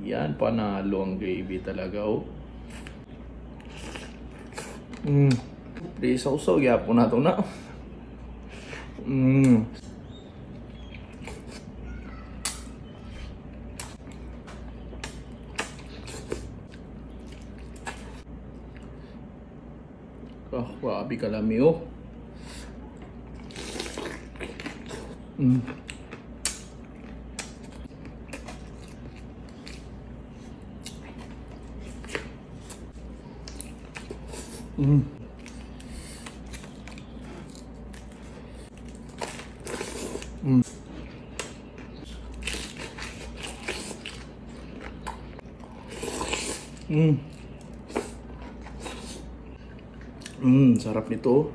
Yan, panalo ang gravy talaga, oh. Pre, sausaw, yapon na ito na. Grabe kalami, oh. Sarap nito.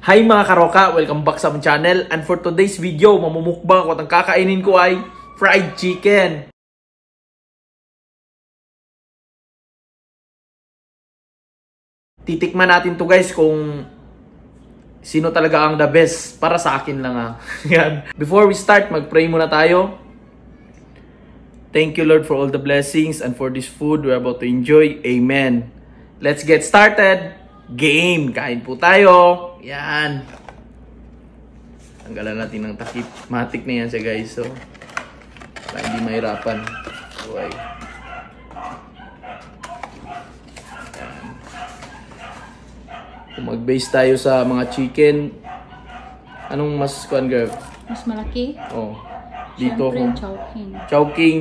Hi mga karoka! Welcome back sa aming channel. And for today's video, mamumukbang ako at ang kakainin ko ay fried chicken. Titikman natin to guys kung sino talaga ang the best. Para sa akin lang ha. Yan. Before we start, mag-pray muna tayo. Thank you Lord for all the blessings and for this food we're about to enjoy. Amen. Let's get started. Game! Kain po tayo. Yan. Tanggalan natin ng takip. Matik na yan siya guys. So, para hindi mahirapan. Okay. Yan. Kung mag-base tayo sa mga chicken, anong mas kuan girl? Mas malaki? Oh. Dito ko. Chowking. Chowking,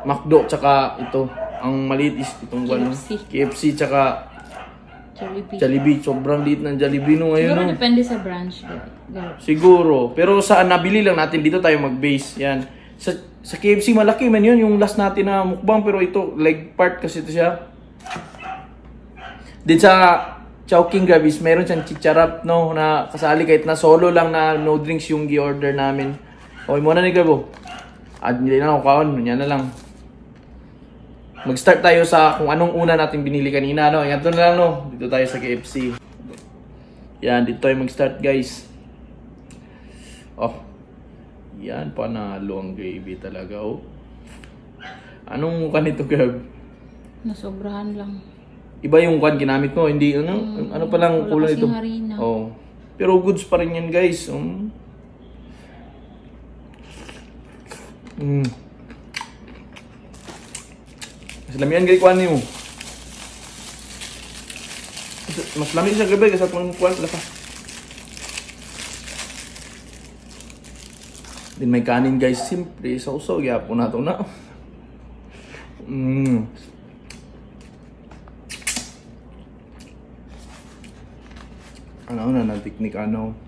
McDo, tsaka ito. Ang maliit is itong KFC. KFC, tsaka Jollibee. Jollibee. Sobrang liit ng Jollibee no ngayon. Siguro no? depende sa branch. Siguro. Pero saan nabili lang natin, dito tayo mag-base. Yan. Sa KFC malaki man yun. Yung last natin na mukbang. Pero ito, leg part kasi ito siya. Din sa Chowking Grabis, meron siyang chicharap no, na kasali kahit na solo lang na no drinks yung gi-order namin. Okay muna ni Grabo. At hindi na ako kaon. Yan na lang. Mag-start tayo sa kung anong una natin binili kanina, no? Yan to na lang, no? Dito tayo sa KFC. Yan, dito tayo mag-start, guys. Oh. Yan, panalo ang gravy talaga, oh. Anong mukha nito, Gab? Nasobrahan lang. Iba yung kwan ginamit mo, hindi, ano pa lang kulay nito? Harina. Oh. Pero goods pa rin yan, guys. Mas lamian gay kuan niyo. Mas lami siya gabi kasi kung kuan lapa. Din may kanin guys, simple sausaw gyapon nato na. Ano na teknik ano.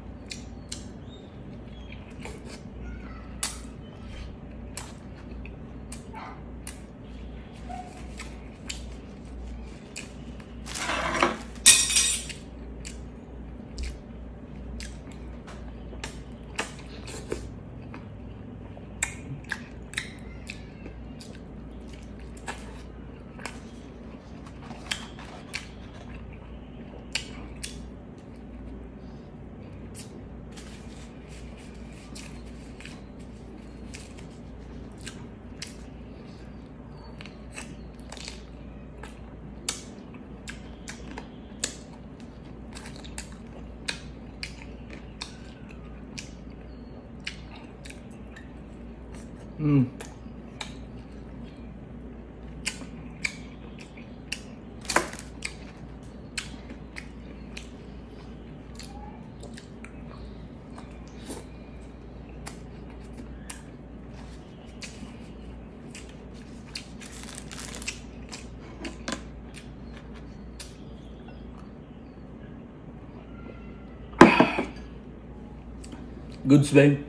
Goods babe.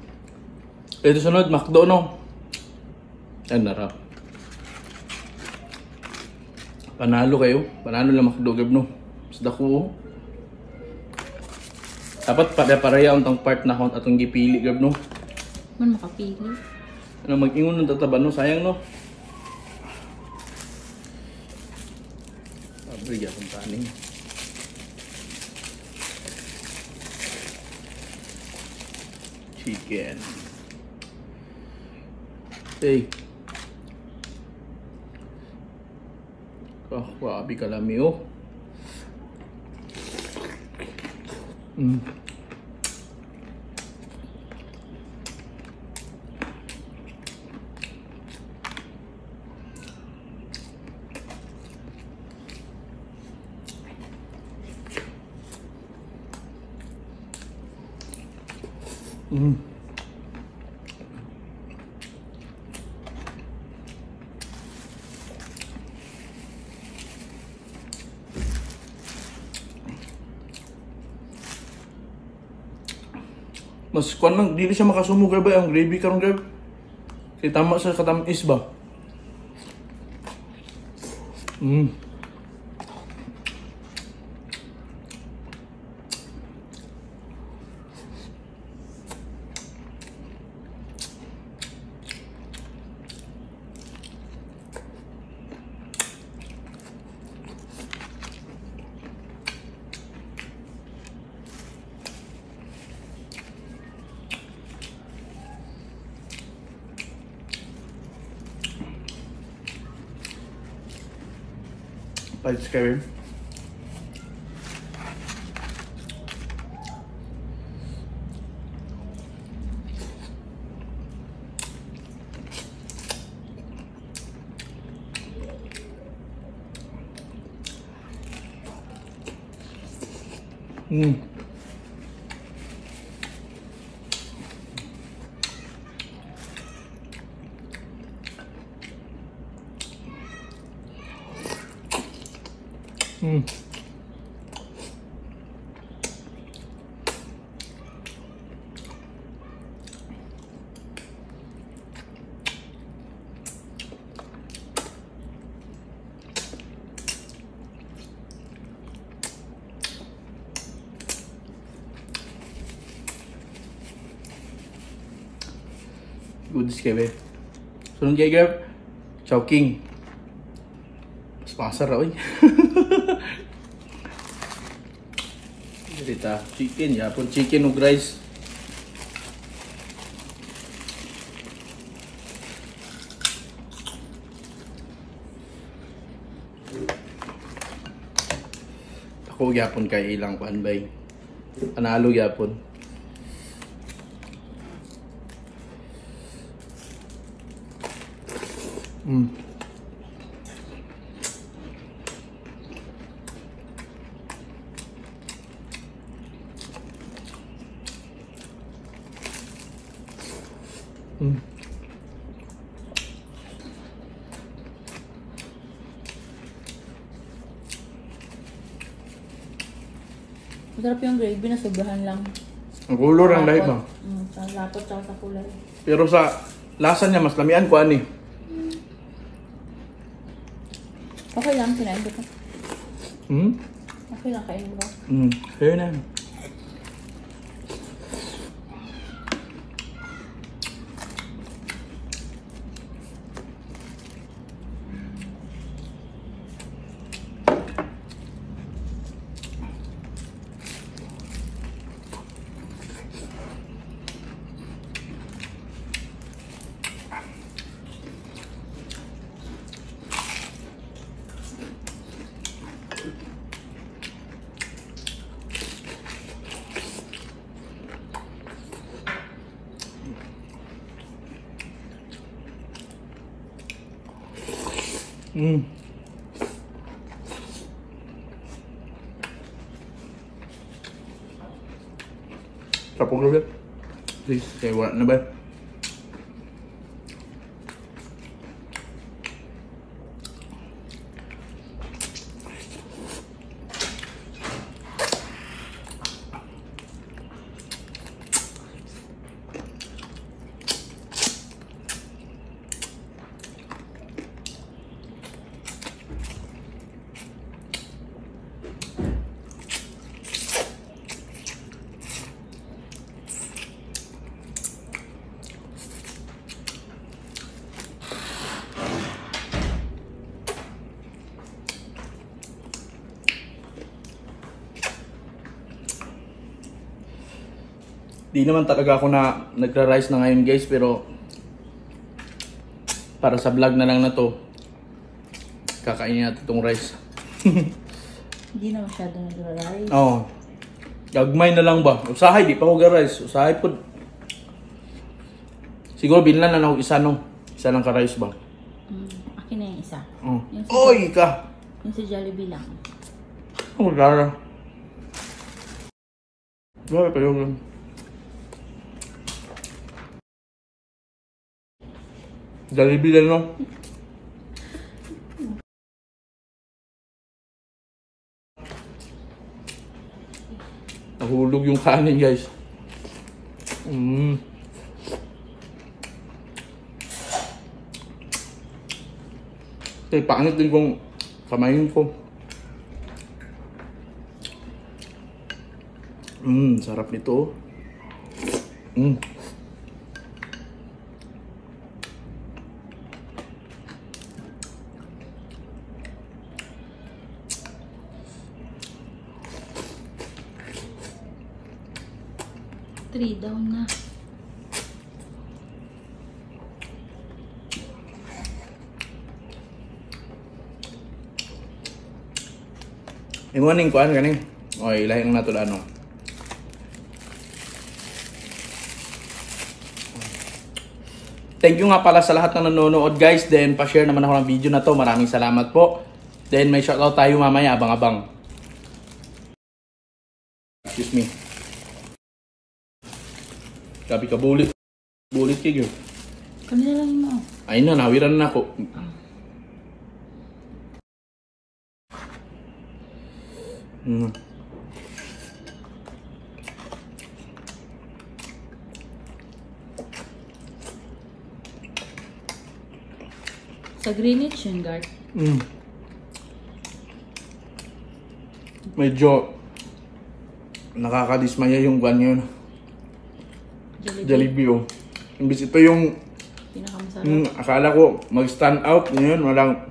Ito sunod, McDo no. Yan narap. Panalo kayo. Panalo lang McDo gab no. Sa dako. Dapat pare-pareha ang part na akong atong gipili gab no. Man makapili. Ano mag-ingon ng tataba no, sayang no. Abri ya kung taning. Chicken. Hey. Wabi kalami oh. Mas kuan lang, dili siya makasumog ba ang gravy karon gab. Kay tama sa katamis ba. Palit Kevin. Goods kebe. Sunod kay Gab. Chowking. Mas pasar oy. Dita chicken ya, pun chicken ug rice. Ako gyapon kay ilang kuan bay. Panalo gyapon. Masarap yung gravy na sobrahan lang. Ang kulor ang dahil ba? Sa lapot tsaka sa kulay. Pero sa lasa niya mas lamian ko ani. Okay lang, kinain ko. Hmm? Okay lang, kain ko. Kaya na. Tapos ulit. Please, kaya wala na ba? Di naman talaga ako na nagra-rice na ngayon guys, pero para sa vlog na lang na to, kakainin natin itong rice. Hindi na masyado nagra-rice. Oo. Gagmay na lang ba? Usahay, di pa ako ga-rice. Usahay po. Siguro binlan na ako isa no. Isa lang ka-rice ba? Akin na yung isa. Oh. Yung si Oy ka! Yung si Jollibee lang. Oh, gara. Grabe pa yung... Jollibee lang no? Nahulog yung kanin guys. Pangit din kung kamayin ko. Sarap nito. Three down na. Imuaning kuan kaning. Oy, ilahi na to ano. Thank you nga pala sa lahat na nanonood guys. Then pa-share naman ako ng video na to. Maraming salamat po. Then may shoutout tayo mamaya, abang-abang. Excuse me. Gabi ka bulit. Bulit kayo. Kami na lang mo. Ay na, nawiran na ako. Sa Greenwich yun, Gart. Medyo nakakadismaya yung kwan yun. Jollibee oh. Imbis ito yung pinakamasarap. Akala ko mag-stand out yun, walang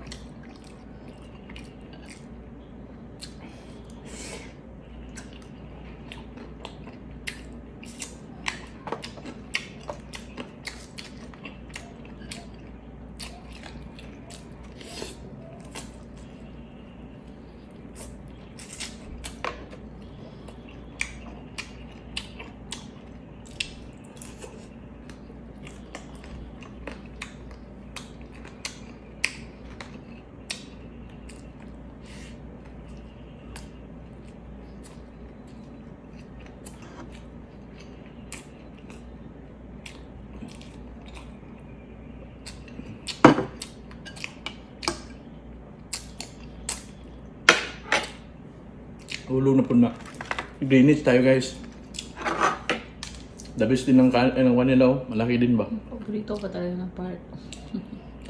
hulog na po na. Greenwich tayo guys. The best din ng kwan nila oh. Malaki din ba? Paborito pa talaga ng part.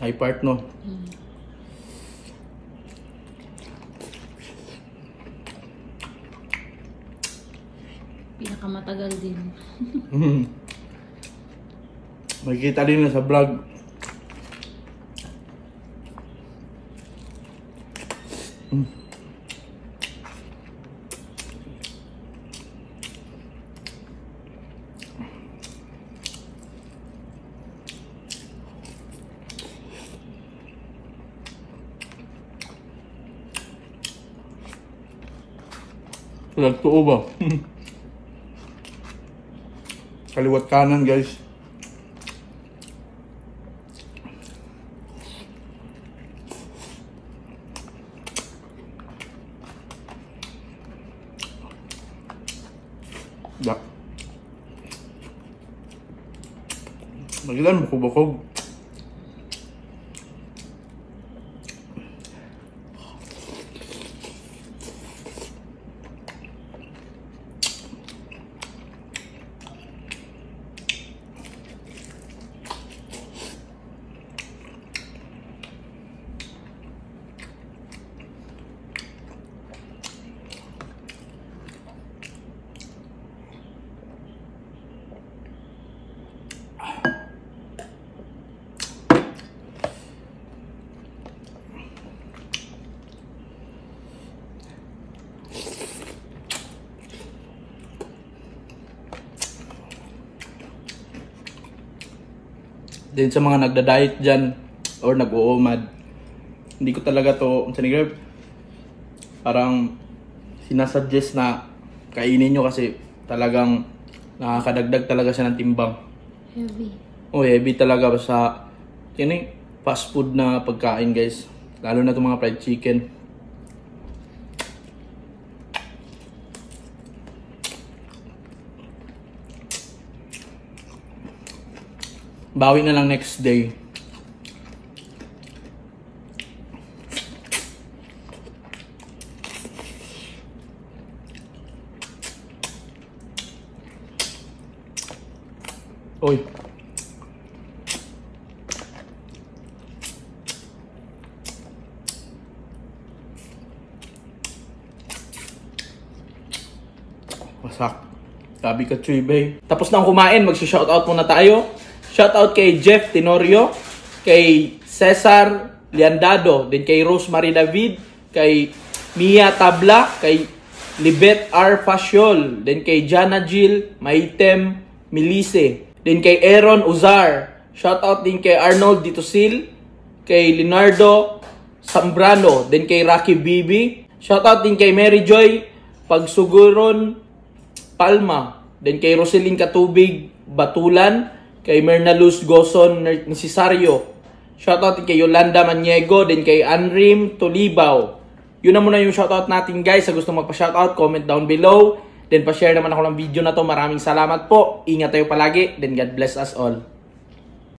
High part no? Pinakamatagal din. Makikita din na sa vlog. Nagtuo ba? Kaliwat kanan guys. Da. Magilan bukog-bukog. Then sa mga nagda-diet dyan or nag-uumad, hindi ko talaga to, parang sinasuggest na kainin nyo kasi talagang nakakadagdag talaga siya ng timbang. Heavy. Heavy talaga sa fast food na pagkain, guys. Lalo na itong mga fried chicken. Bawi na lang next day. Oy. Wasak. Sabi ka, Chuybay. Tapos na kumain, magsi-shoutout muna tayo. Shoutout kay Jeff Tenorio, kay Cesar Liandado, din kay Rosemary David, kay Mia Tabla, kay Libet R. Fasciol, din kay Jana Jill Maitem Milise, din kay Aaron Uzar. Shoutout din kay Arnold Ditosil, kay Leonardo Zambrano, din kay Rocky Bibi. Shoutout din kay Mary Joy Pagsuguron Palma, din kay Roselyn Katubig Batulan, kay Merna Luz Goson Necesario. Shoutout din kay Yolanda Maniego, din kay Anrim Tolibaw. Yun na muna yung shoutout natin, guys. Sa gusto magpa-shoutout, comment down below. Then pa-share naman ako ng video na to. Maraming salamat po. Ingat tayo palagi. Then God bless us all.